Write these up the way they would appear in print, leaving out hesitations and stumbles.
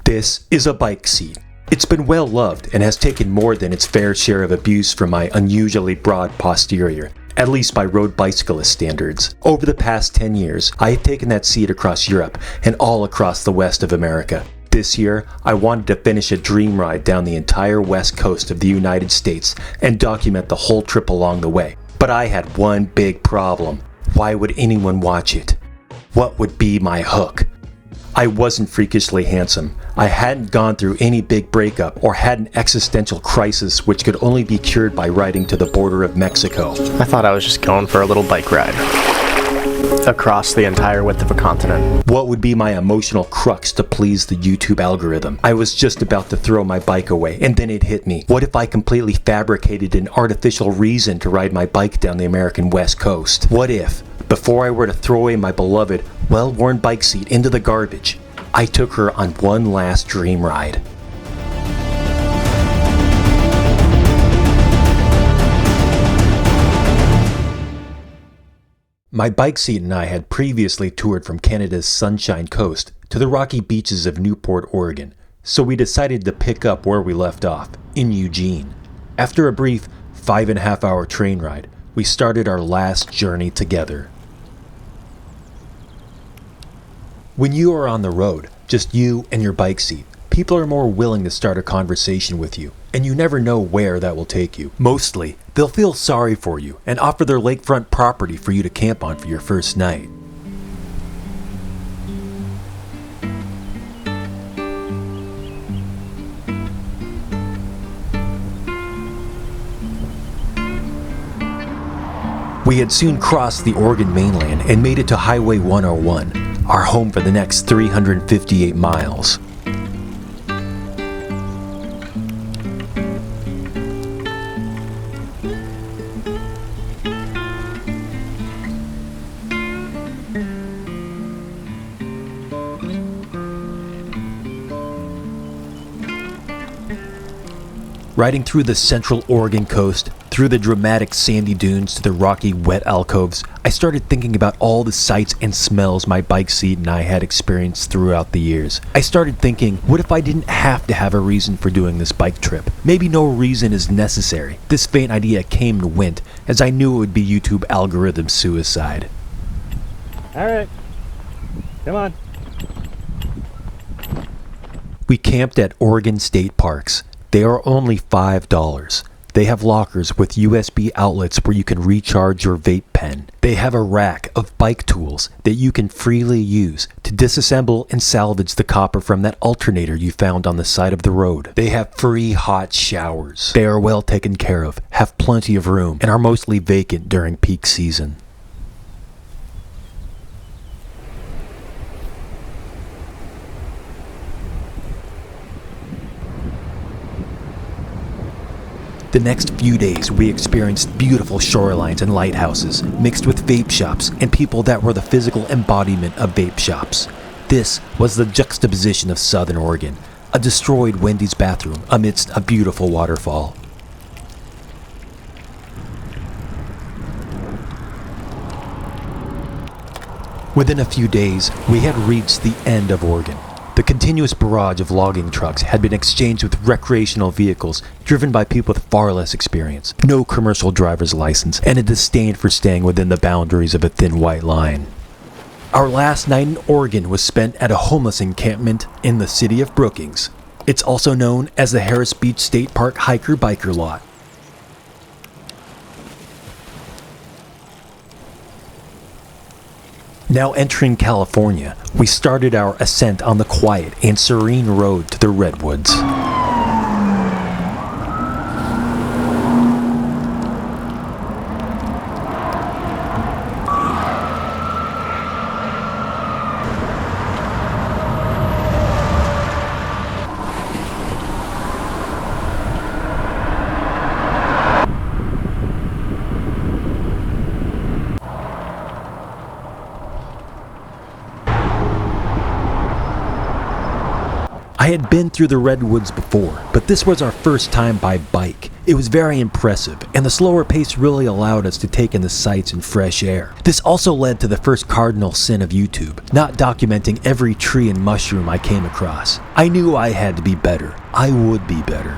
This is a bike seat. It's been well loved and has taken more than its fair share of abuse from my unusually broad posterior, at least by road bicyclist standards. Over the past 10 years, I have taken that seat across Europe and all across the west of America. This year, I wanted to finish a dream ride down the entire west coast of the United States and document the whole trip along the way. But I had one big problem. Why would anyone watch it? What would be my hook? I wasn't freakishly handsome. I hadn't gone through any big breakup or had an existential crisis which could only be cured by riding to the border of Mexico. I thought I was just going for a little bike ride across the entire width of a continent. What would be my emotional crux to please the YouTube algorithm? I was just about to throw my bike away, and then it hit me. What if I completely fabricated an artificial reason to ride my bike down the American West Coast? What if, before I were to throw away my beloved, well-worn bike seat into the garbage, I took her on one last dream ride? My bike seat and I had previously toured from Canada's Sunshine Coast to the rocky beaches of Newport, Oregon, so we decided to pick up where we left off, in Eugene. After a brief 5.5-hour train ride, we started our last journey together. When you are on the road, just you and your bike seat, people are more willing to start a conversation with you, and you never know where that will take you. Mostly, they'll feel sorry for you and offer their lakefront property for you to camp on for your first night. We had soon crossed the Oregon mainland and made it to Highway 101, our home for the next 358 miles. Riding through the central Oregon coast, through the dramatic sandy dunes to the rocky wet alcoves, I started thinking about all the sights and smells my bike seat and I had experienced throughout the years. I started thinking, what if I didn't have to have a reason for doing this bike trip? Maybe no reason is necessary. This faint idea came and went, as I knew it would be YouTube algorithm suicide. Alright, come on. We camped at Oregon State Parks. They are only $5. They have lockers with USB outlets where you can recharge your vape pen. They have a rack of bike tools that you can freely use to disassemble and salvage the copper from that alternator you found on the side of the road. They have free hot showers. They are well taken care of, have plenty of room, and are mostly vacant during peak season. The next few days, we experienced beautiful shorelines and lighthouses, mixed with vape shops and people that were the physical embodiment of vape shops. This was the juxtaposition of Southern Oregon, a destroyed Wendy's bathroom amidst a beautiful waterfall. Within a few days, we had reached the end of Oregon. The continuous barrage of logging trucks had been exchanged with recreational vehicles driven by people with far less experience, no commercial driver's license, and a disdain for staying within the boundaries of a thin white line. Our last night in Oregon was spent at a homeless encampment in the city of Brookings. It's also known as the Harris Beach State Park Hiker-Biker Lot. Now entering California, we started our ascent on the quiet and serene road to the Redwoods. I had been through the redwoods before, but this was our first time by bike. It was very impressive, and the slower pace really allowed us to take in the sights and fresh air. This also led to the first cardinal sin of YouTube, not documenting every tree and mushroom I came across. I knew I had to be better. I would be better.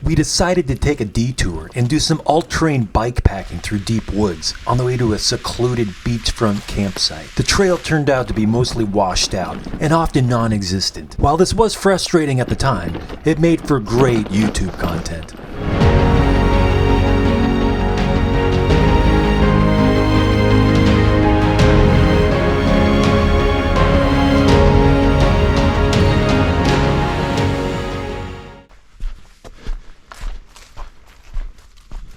We decided to take a detour and do some all-terrain bike packing through deep woods on the way to a secluded beachfront campsite. The trail turned out to be mostly washed out and often non-existent. While this was frustrating at the time, it made for great YouTube content.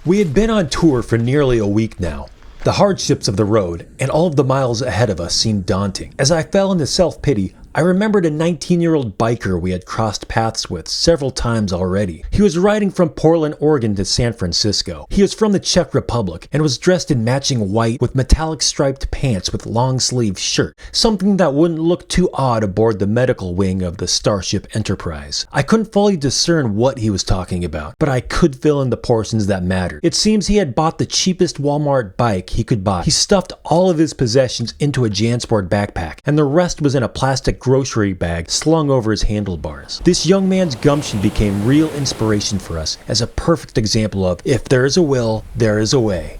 We had been on tour for nearly a week now. The hardships of the road and all of the miles ahead of us seemed daunting. As I fell into self-pity, I remembered a 19-year-old biker we had crossed paths with several times already. He was riding from Portland, Oregon to San Francisco. He was from the Czech Republic and was dressed in matching white with metallic striped pants with long-sleeve shirt, something that wouldn't look too odd aboard the medical wing of the Starship Enterprise. I couldn't fully discern what he was talking about, but I could fill in the portions that mattered. It seems he had bought the cheapest Walmart bike he could buy. He stuffed all of his possessions into a JanSport backpack, and the rest was in a plastic grocery bag slung over his handlebars. This young man's gumption became real inspiration for us as a perfect example of, if there is a will, there is a way.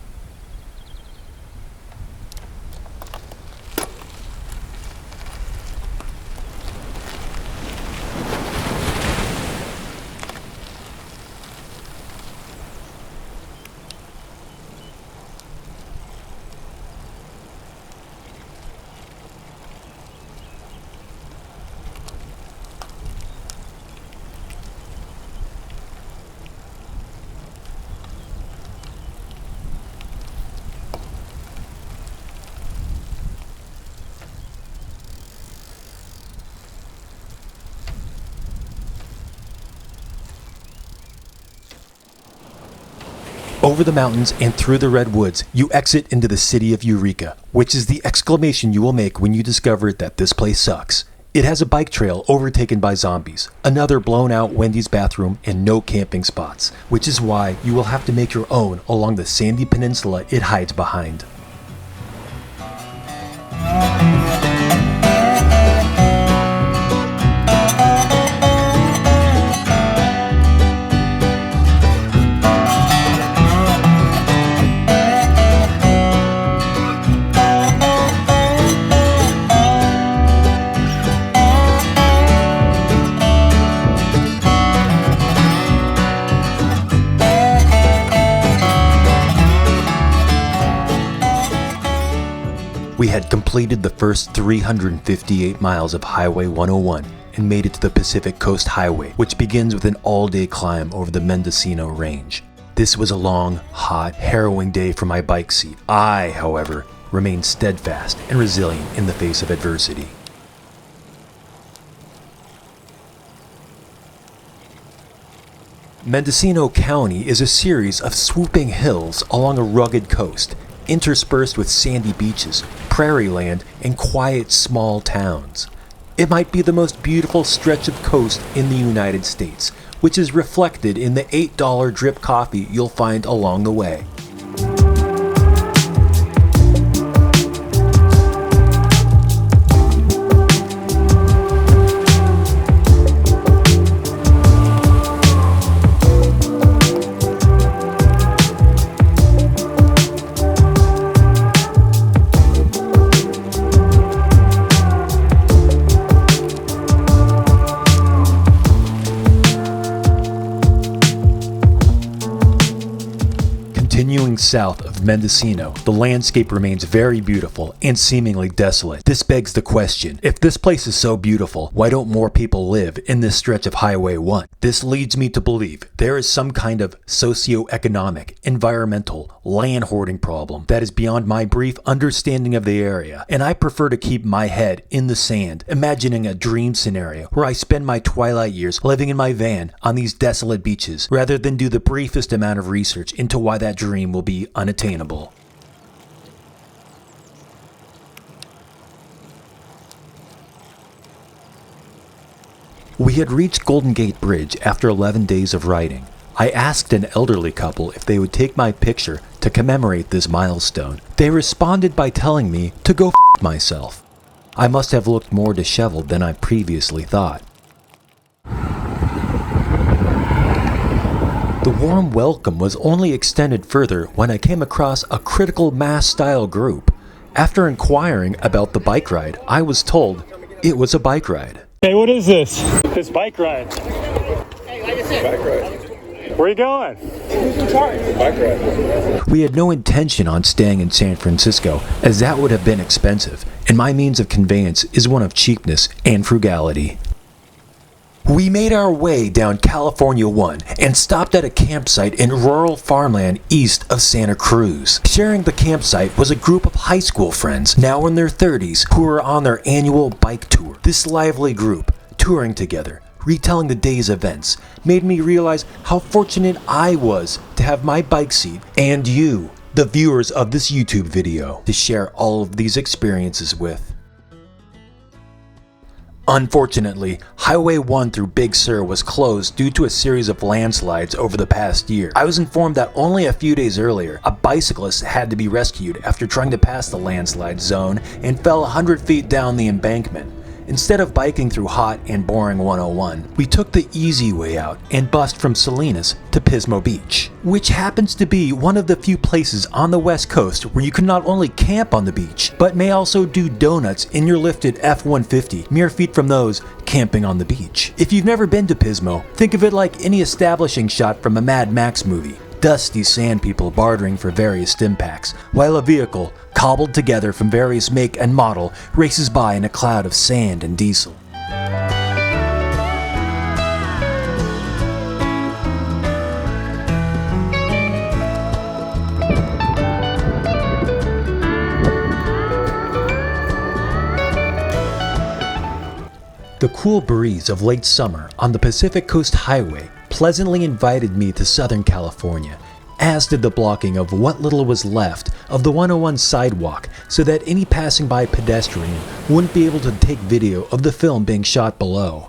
Over the mountains and through the redwoods, you exit into the city of Eureka, which is the exclamation you will make when you discover that this place sucks. It has a bike trail overtaken by zombies, another blown out Wendy's bathroom, and no camping spots, which is why you will have to make your own along the sandy peninsula it hides behind. We had completed the first 358 miles of Highway 101 and made it to the Pacific Coast Highway, which begins with an all-day climb over the Mendocino Range. This was a long, hot, harrowing day for my bike seat. I, however, remained steadfast and resilient in the face of adversity. Mendocino County is a series of swooping hills along a rugged coast, interspersed with sandy beaches, prairie land, and quiet small towns. It might be the most beautiful stretch of coast in the United States, which is reflected in the $8 drip coffee you'll find along the way. south of Mendocino, the landscape remains very beautiful and seemingly desolate. This begs the question, if this place is so beautiful, why don't more people live in this stretch of Highway 1? This leads me to believe there is some kind of socio-economic, environmental, land hoarding problem that is beyond my brief understanding of the area, and I prefer to keep my head in the sand, imagining a dream scenario where I spend my twilight years living in my van on these desolate beaches, rather than do the briefest amount of research into why that dream will be unattainable. We had reached Golden Gate Bridge after 11 days of riding. I asked an elderly couple if they would take my picture to commemorate this milestone. They responded by telling me to go f myself. I must have looked more disheveled than I previously thought. The warm welcome was only extended further when I came across a critical mass style group. After inquiring about the bike ride, I was told it was a bike ride. Hey, what is this? This bike ride. Hey, like I said, Bike ride. Where are you going? who's in charge? Bike ride. We had no intention on staying in San Francisco, as that would have been expensive, and my means of conveyance is one of cheapness and frugality. We made our way down California 1 and stopped at a campsite in rural farmland east of Santa Cruz. Sharing the campsite was a group of high school friends, now in their 30s, who were on their annual bike tour. This lively group, touring together, retelling the day's events, made me realize how fortunate I was to have my bike seat and you, the viewers of this YouTube video, to share all of these experiences with. Unfortunately, Highway 1 through Big Sur was closed due to a series of landslides over the past year. I was informed that only a few days earlier, a bicyclist had to be rescued after trying to pass the landslide zone and fell 100 feet down the embankment. Instead of biking through hot and boring 101, we took the easy way out and bussed from Salinas to Pismo Beach, which happens to be one of the few places on the West Coast where you can not only camp on the beach, but may also do donuts in your lifted F-150 mere feet from those camping on the beach. If you've never been to Pismo, think of it like any establishing shot from a Mad Max movie. Dusty sand people bartering for various stimpaks, while a vehicle, cobbled together from various make and model, races by in a cloud of sand and diesel. The cool breeze of late summer on the Pacific Coast Highway pleasantly invited me to Southern California, as did the blocking of what little was left of the 101 sidewalk so that any passing by pedestrian wouldn't be able to take video of the film being shot below.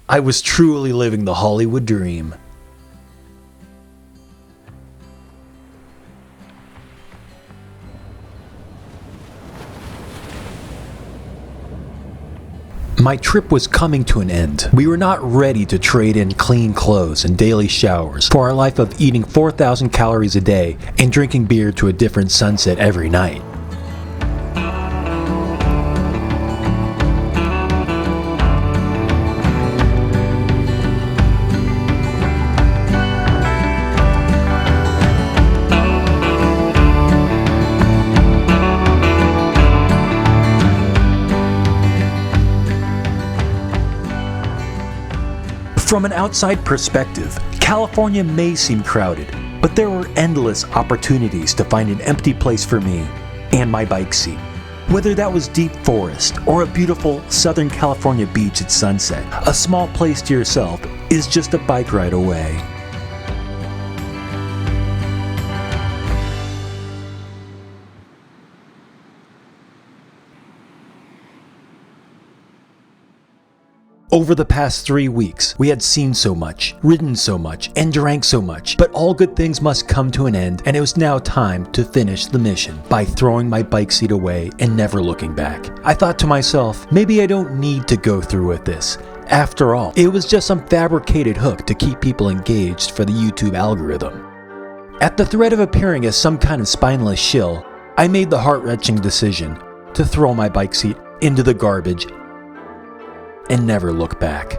I was truly living the Hollywood dream. My trip was coming to an end. We were not ready to trade in clean clothes and daily showers for our life of eating 4,000 calories a day and drinking beer to a different sunset every night. From an outside perspective, California may seem crowded, but there were endless opportunities to find an empty place for me and my bike seat. Whether that was deep forest or a beautiful Southern California beach at sunset, a small place to yourself is just a bike ride away. Over the past 3 weeks, we had seen so much, ridden so much, and drank so much, but all good things must come to an end, and it was now time to finish the mission by throwing my bike seat away and never looking back. I thought to myself, maybe I don't need to go through with this. After all, it was just some fabricated hook to keep people engaged for the YouTube algorithm. At the threat of appearing as some kind of spineless shill, I made the heart-wrenching decision to throw my bike seat into the garbage and never look back.